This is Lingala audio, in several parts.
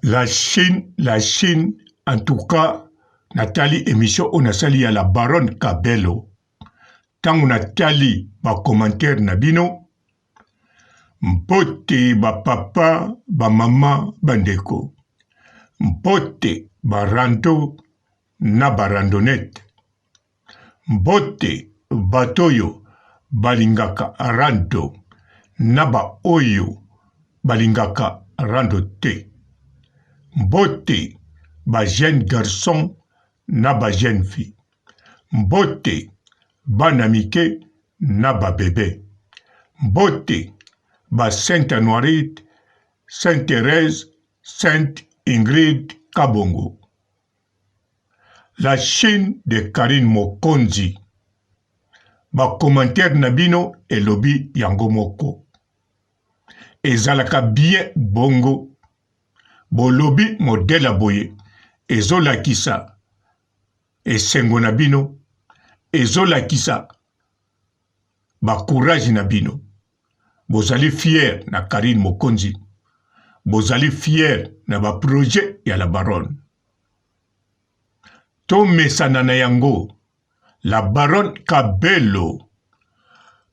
La Chine, en tout cas, Nathalie émission on a sali à la baronne Kabelo. Tant on a tali ba commentaire nabino, mpote ba papa, ba mama, bandeko. Mpote ba rando na ba randonnette. Mpote batoyo balingaka rando na ba oyo balingaka rando te. Mbote ba jeune garçon na ba jeune fille. Mbote bana mike na ba bébé. Mbote ba Sainte Anoirite, Sainte Thérèse, Sainte Ingrid Kabongo. La Chine de Karine Mokonzi. Ba commentaire nabino elobi yango moko. Ezalaka bien bongo. Bolobi modèle boye. Ezola kisa. Esengo nabino. Ezola kisa. Ba courage nabino. Bozali fier na Karine Mokonzi. Bozali fier na ba projet ya la baronne. To mesana na yango. La baronne Kabelo.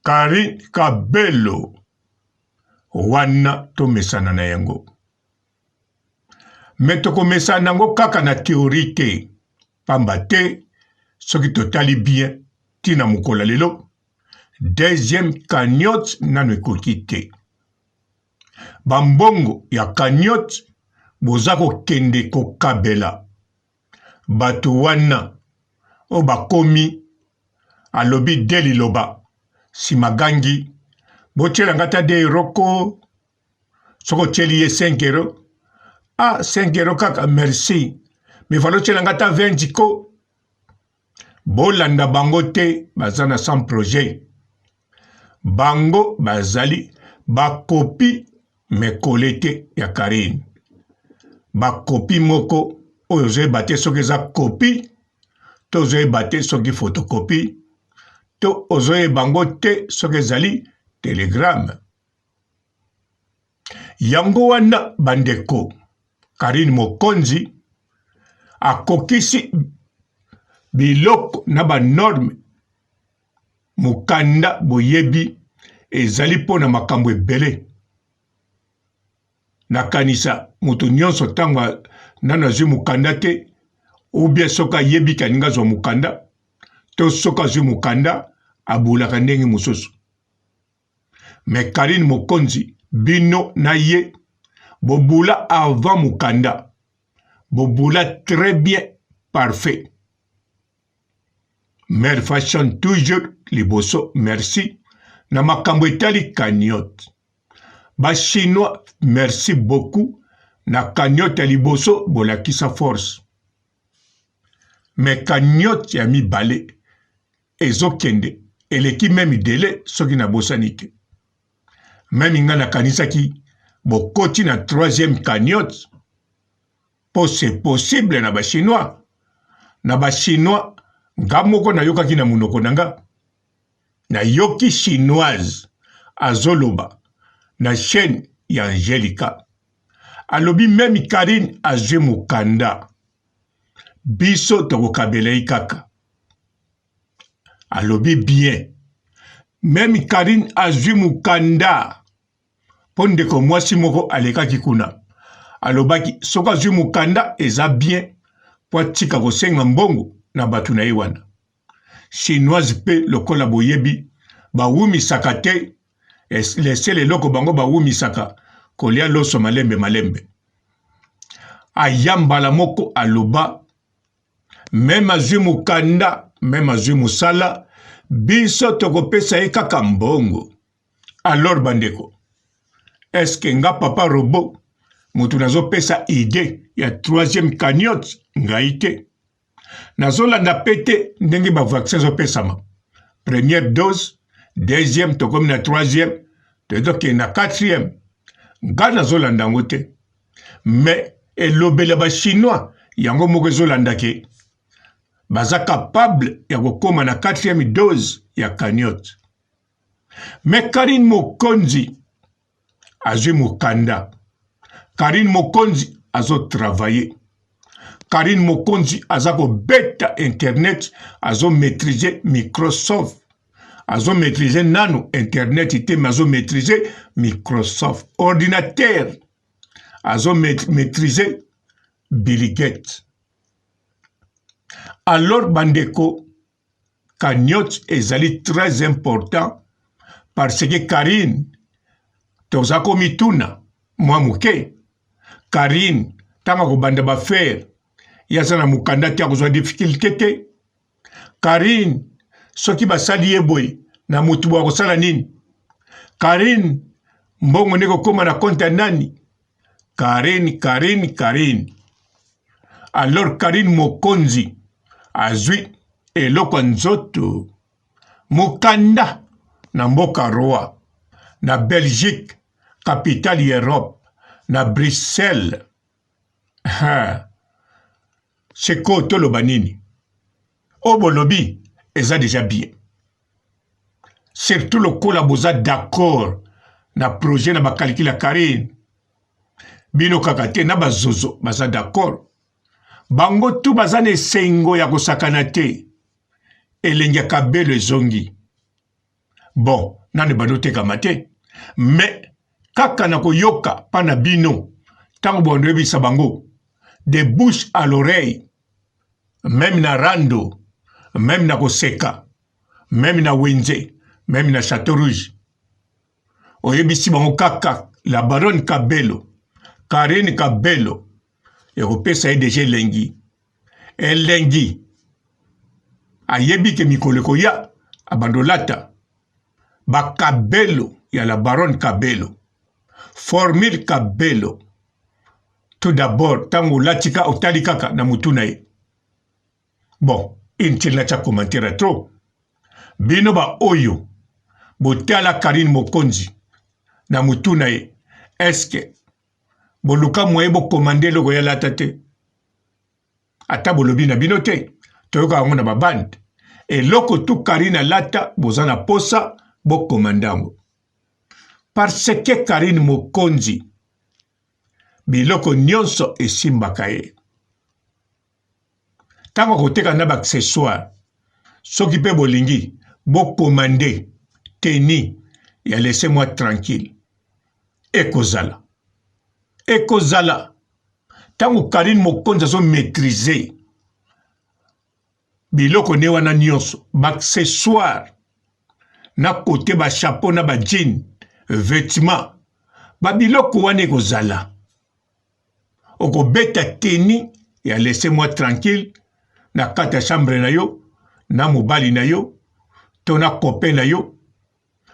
Karine Kabelo. Wana to mesana na yango. Mais toko mesana nango kaka na théorie te. Pamba te. Soki totali bien. Tina mukola lelo. Deuxième cagnotte nano ekoki te. Bambongo ya cagnotte. Bozako kende ko kabela. Bato wana. O bakomi. Alobi deli loba. Simagangi. Bochela ngata de roko. Soko cheli ye 5 euros. Ah, 5 euros kaka, merci. Mais falo chela ngata 20 ko. Bolanda bango te, bazana sans projet. Bango, bazali, bakopi, mekolete ya Karine. Bakopi moko, oyoze bate soki za kopi, to ozoe bate soki fotokopi, to ozoe bango te soki zali telegram. Yango wana bandeko, Karine Mokonzi, akokisi biloko na ba norme mukanda boyebi ezali pona makambo ebele. Nakanisa mutu nyonso tanga nana zwi mukanda te, ubie soka yebi kaninga zwa mukanda, to soka zwi mukanda abulaka ndenge mususu. Mais Karine Mokonzi, bino na ye, bobula avant mukanda. Bobula très bien, parfait. Mère fashion toujours, liboso, merci. Na makambo etali cagnotte. Ba chinois, merci beaucoup. Na cagnotte liboso, bolakisa force. Mais cagnotte ya mi balé. Ezo kende. Eleki même délai, soki na bosanite. Même inga na kanisaki, bokoti na 3e cagnotte. C'est possible na ba chinois. Na ba chinois, ngamoko na yokaki na munoko nanga. Na yoki chinoise, azoloba, na chaîne ya Angelica. Alobi même Karine azwe mukanda. Biso toko kabelei kaka. Alobi bien. Même Karine azwe mukanda. Pondeko mwasi moko alekaki kuna. Alobaki soka azwe mukanda eza bien. Po tika kosenga mbongo na batu na iwana. Chinoise pe lokola boyebi. Ba wumi sakate. Lese le loko bango ba wumi saka. Kolia loso malembe malembe. Ayambala moko aloba. Même azwe mukanda. Même azwe musala. Biso toko pesa ye kaka mbongo. Alors bandeko. Est-ce que nga papa robot. Mutu nazo pesa idée. Ya 3e cagnotte. Nga ite. Nazo landa pete. Ndenge ba vaccin zo pesama. Première dose. 2e tokomi na 3e. Tedoke na 4e. Nga nazo landa ngote. Mais elobele ba chinois. Yango moko zo landa ke. Baza capable ya kokoma na 4e dose ya cagnotte. Mais Karine Mokonzi azwi mukanda. Karine Mokonzi azo travailler. Karine Mokonzi azako beta internet, azo maîtriser Microsoft. Azo maîtriser nano internet ite, mais azo maîtriser Microsoft. Ordinateur, azo maîtriser Bill Gates. Alors bandeko, cagnotte ezali très important parce que Karine tozako mituna mwa muke. Karine tanga kobanda ba faire yaza na mukanda te akozwa difficulté te. Karine soki basali ye boye na mutu akosala nini? Karine mbongo ndeko koma na compte ya nani? Karine. Alors Karine Mokonzi azwi eloko nzoto mukanda na mboka roi, na Belgique, capitale Europe, na Bruxelles. Seko toloba nini? Obolobi eza déjà bien. Surtout lokola boza d'accord na projet na bakaliki la Karine. Bino kakate na bazozo baza d'accord. Bango tu baza na esengo ya kosakana te. Elenge kabelo ezongi. Bon, nane bano tekama te. Mais kaka na koyoka pana bino tango bondo yebisa bango de bouche à l'oreille, même na rando, même na koseka, même na wenze, même na Château Rouge. Oyebisi bango kaka la baronne Kabelo, Karine Kabelo, ekopesa ye deja elengi. Elengi ayebi ke mikolo koya abandolata ba Kabelo ya la baronne Kabelo, formule Kabelo. Tout d'abord, tango latika otali kaka na mutuna ye. Bon, intil na cha commentaire trop. Bino ba oyo botala Karine Mokonzi na mutuna ye. Eske boluka moye bo komande logo ya latate? Ata bolobi na bino te. Toyoka ngo na babande. E loko tu Karine lata bozana posa bo komandango. Parce que Karine Mokonzi biloko nyonso esimbaka ye. Tango koteka na ba accessoire, soki pe bolingi bo komande teni ya laissez-moi tranquille. Ekozala. Tango Karine Mokonzi azo maîtriser biloko ne wana nyonso, ba accessoire na kote ba chapeau na ba jean, vêtements, ba biloko wana ekozala. Oko beta teni ya laissez-moi tranquille na kata chambre na yo, na mobali na yo, to na copain na yo.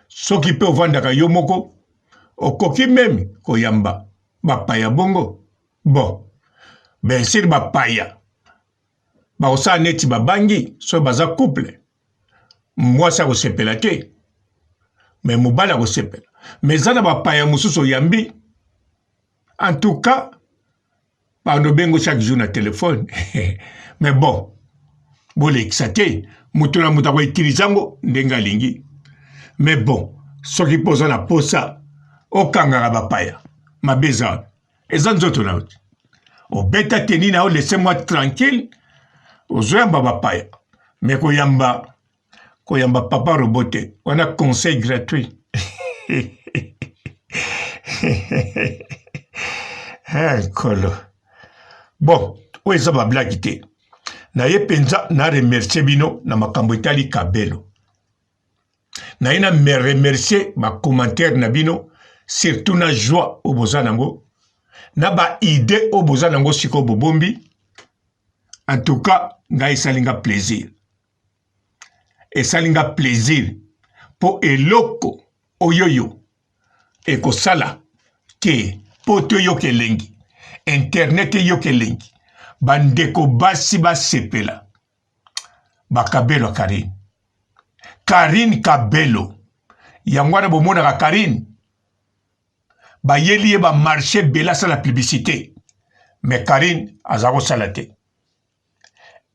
Soki pe ovandaka yo moko, okoki meme koyamba bapaya bongo. Bon, bien sûr bapaya baosala neti babangi so baza couple. Mwasi akosepela te, mais mobali akosepela. Mais eza na bapaya mosusu oyambi. En tout cas, pardon bengo chaque jour na téléphone. Mais bon, bolekisa te, mutu na mutu akoitilizango ndenge alingi. Mais bon, soki poza na posa, okangaka bapaya, mabeza, eza nzoto na uti. Obeta teni na o, laissez-moi tranquille, ozoyamba bapaya. Mais koyamba papa robote, wana conseil gratuit. Kolo. Bon, oyo eza bablaki te. Na ye penza na remercier bino na makambo etali Kabelo. Na ye na me remercier ba commentaire na bino, surtout na joie o boza nango, na ba idée o boza nango siko bobombi. En tout cas, nga esalinga plaisir. Esalinga plaisir po eloko oyoyo ekosala ke poto yo kelengi. Internet yo kelengi. Bandeko basi basepela. Ba Kabelo Karine. Karine Kabelo. Yangwana bomona ka Karine. Ba yeli ba marché bela sa la publicité. Mais Karine azako salate.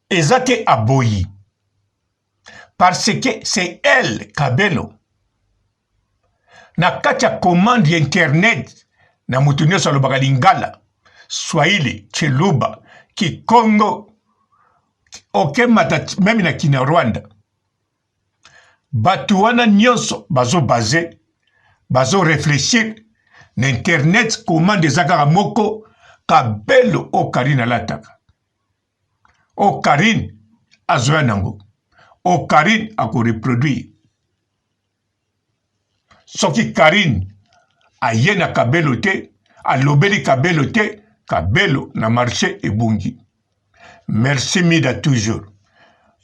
Ezate aboyi. Parce que c'est elle, Kabelo. Na katia commande internet na mutunyo sa lobaka lingala. Swahili, Chiluba, Kikongo, même na Kinyarwanda. Batu wana nyonso bazo basé, bazo réfléchir na internet commande ezaka moko kabelo o Karine alataka. O Karine azoya nango. O Karine ako reproduire. Soki Karine aye na kabelo te, alobeli kabelo te, kabelo na marché ebungi. Merci Mida toujours.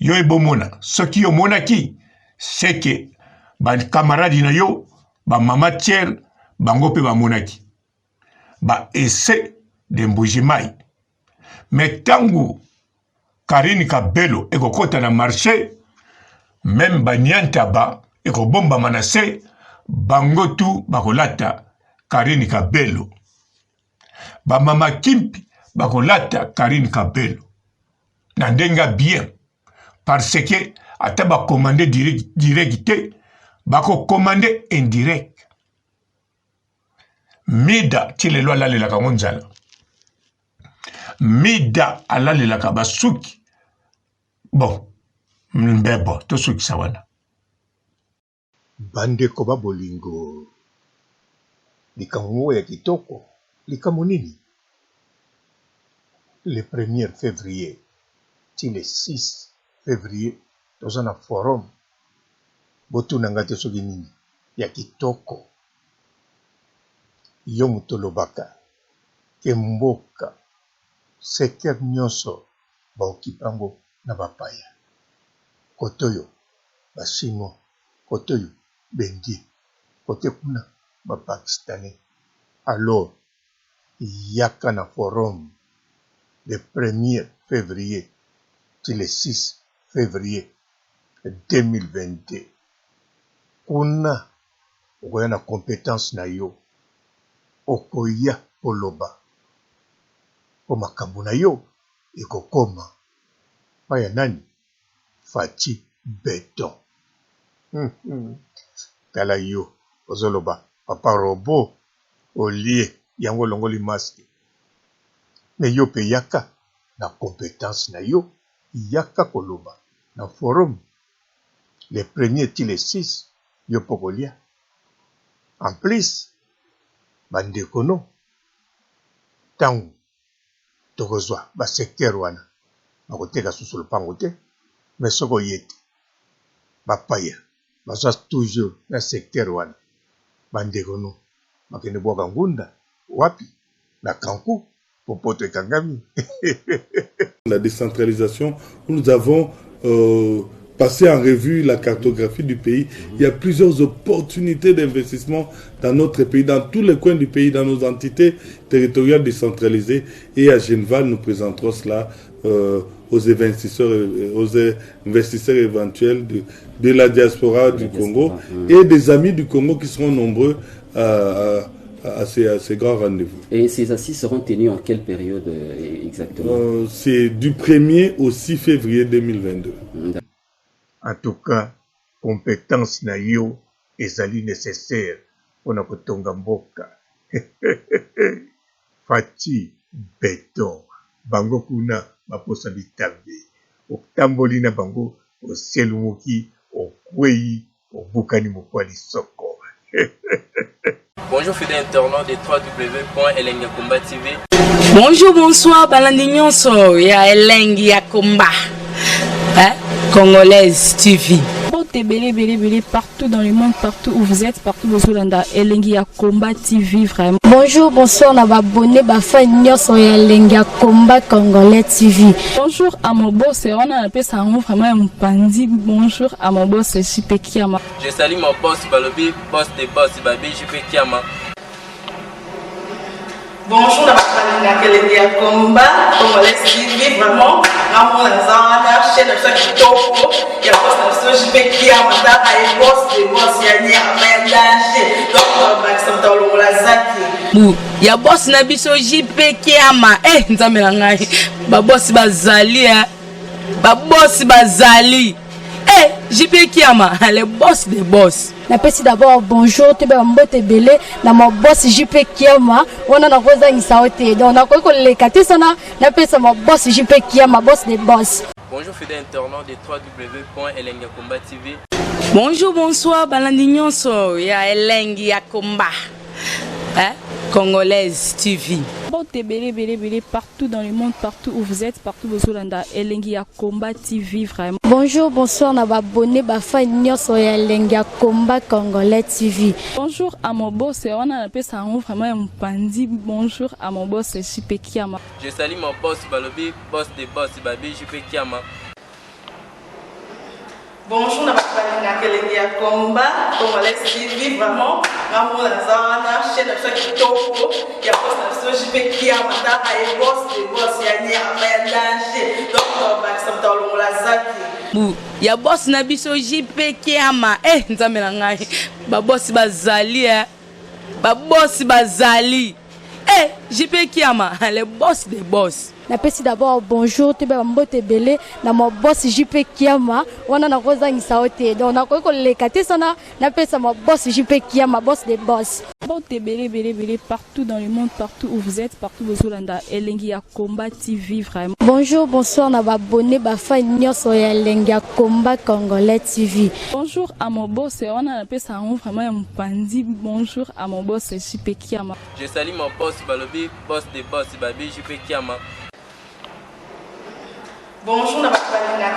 Yo ebomona, soki yo monaki, c'est que ba camarade na yo, ba mama tiel, bango pe ba monaki. Ba essaie de mbujimai. Mais tangu Karine kabelo ekokota na marché, même ba nyanta ba ekobomba manase, bango tu bakolata Karine kabelo. Ba mama kimpi bakolata Karine kabelo. Nandenga bien. Parce que ata ba commander direct bako commander indirect. Mida tilelo alalela ka ngonzala. Mida alalela ka basuki. Bon, mbebo to suki sawana. Bande koba bolingo. Likamwo ya kitoko. Likamonini. Le 1er février. Le 6 février. Dans un forum. Botu nangate soki nini. Ya kitoko. Yo mutolobaka. Kemboka. Secteur nyonso. Ba okipango na bapaya. Kotoyo. Ba chinois. Kotoyo. Bengi. Kote kuna. Ba pakistanais. Alors. Yaka na forum. Le 1er février. Le 6 février 2022. Kuna okoya na compétence na yo. Okoya koloba. Po makambo na yo ekokoma. Paya nani? Fati Beton. Tala yo ozoloba papa robot olie yango longoli masque. Mais yo pe yaka na compétence na yo. Yaka koloba na forum le 1er ti le 6 yo pokolia. En plus bandekono tangu tokozwa ba secteur wana bakoteka susu lupango te, mais soko yete bapaya bazwa toujours na secteur wana bandekono bakende bwaka ngunda wapi na Kankou popoto ekangami. La décentralisation, nous avons passé en revue la cartographie du pays. Il y a plusieurs opportunités d'investissement dans notre pays, dans tous les coins du pays, dans nos entités territoriales décentralisées. Et à Geneva, nous présenterons cela aux investisseurs éventuels de la diaspora du Congo et des amis du Congo qui seront nombreux à ces grands rendez-vous. Et ces assises seront tenues en quelle période exactement? C'est du 1er au 6 février 2022. En tout cas, compétence na yo ezali nécessaire pour na kotonga mboka. Fati Beton. Bango kuna baposa bitambe. Otamboli na bango oselumuki okwei obukani mokwali soko. Bonjour fidèles internautes de www.elengiakomba TV. Bonjour, bonsoir, balandi nyonso ya Elengi ya Komba. Congolaise TV. Belé partout dans le monde, partout où vous êtes, partout où vous êtes, Elengi ya Komba TV vraiment. Bonjour, bonsoir, na babonné bafa nyonso ya Elengi ya Komba Congolais TV. Bonjour à mon boss, on a appelé ça vraiment un pandi. Bonjour à mon boss, JP Kiama. Je salue mon boss Balobi, boss des boss Babi JP Kiama. Bonjour, la Elengi ya Komba Congolais TV vraiment. Amour na zana chaîne de kitoko ya boss na JP Kiama ta ay boss des boss ya ni amandaje. Donc Maxime Tolo la zaki. Ya boss na biso JP Kiama. Nzambe na ngai. Ba boss bazali ba boss bazali. JP Kiama, le boss des boss. Napesi d'abord bonjour, te mbote belé na mon boss JP Kiama, on a rosa isaote. Donc on a quoi les katesana, napesa mon boss JP Kiama, boss des boss. Bonjour fidèles internautes de www.elengiakomba TV. Bonjour, bonsoir, balandignon so ya Elengia Komba. Congolaise TV. Belé partout dans le monde, partout où vous êtes, partout où vous êtes, Elengia Komba TV vraiment. Bonjour, bonsoir, na abonné ba fan nyonso ya Elengia Komba Congolais TV. Bonjour à mon boss, on a appelé ça vraiment un pandi. Bonjour à mon boss JP Kiama. Je salue mon boss Balobi, boss des boss Babi JP Kiama. Bonjour, na Elengia Komba Congolais TV vraiment. Ngamo na zana chaîne na chaque toko ya boss na JP Kiama ta ay boss de boss ya ni ama danger. Donc ba samta longola zaki. Ya boss na biso JP Kiama. Nzambe na ngai. Ba boss bazali ba boss bazali. JP Kiama, le boss des boss. Napesi d'abord bonjour, te mbote belé na mon boss JP Kiama, on a rosa isaote. Donc on a quoi les katesana, napesa mon boss JP Kiama, boss des boss. Belé partout dans le monde, partout où vous êtes, partout où vous êtes, Elengia Komba TV vraiment. Bonjour, bonsoir, na abonné ba fan nyonso ya Elengia Komba Congolais TV. Bonjour à mon boss, on a appelé ça vraiment un pandi. Bonjour à mon boss JP Kiama. Je salue mon boss Balobi, boss des boss Babi JP Kiama. Bonjour, na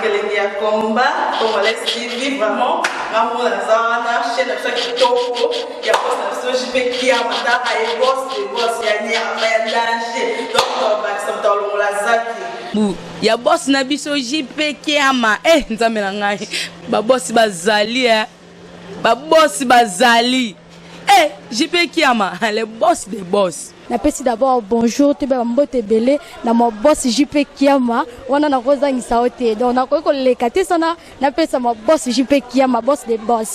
Elengia Komba Congolais TV vraiment. Ngamo na zana chaîne na chaque toko ya boss na JP Kiama ta ay boss de boss ya ni ama danger. Donc ba samta longola zaki. Ya boss na biso JP Kiama. Nzambe na ngai. Ba boss bazali ba boss bazali. JP Kiama, le boss des boss. Napesi d'abord bonjour, te mbote belé na mon boss JP Kiama, on a rosa isaote. Donc on a quoi les katesana, napesa mon boss JP Kiama, boss des boss.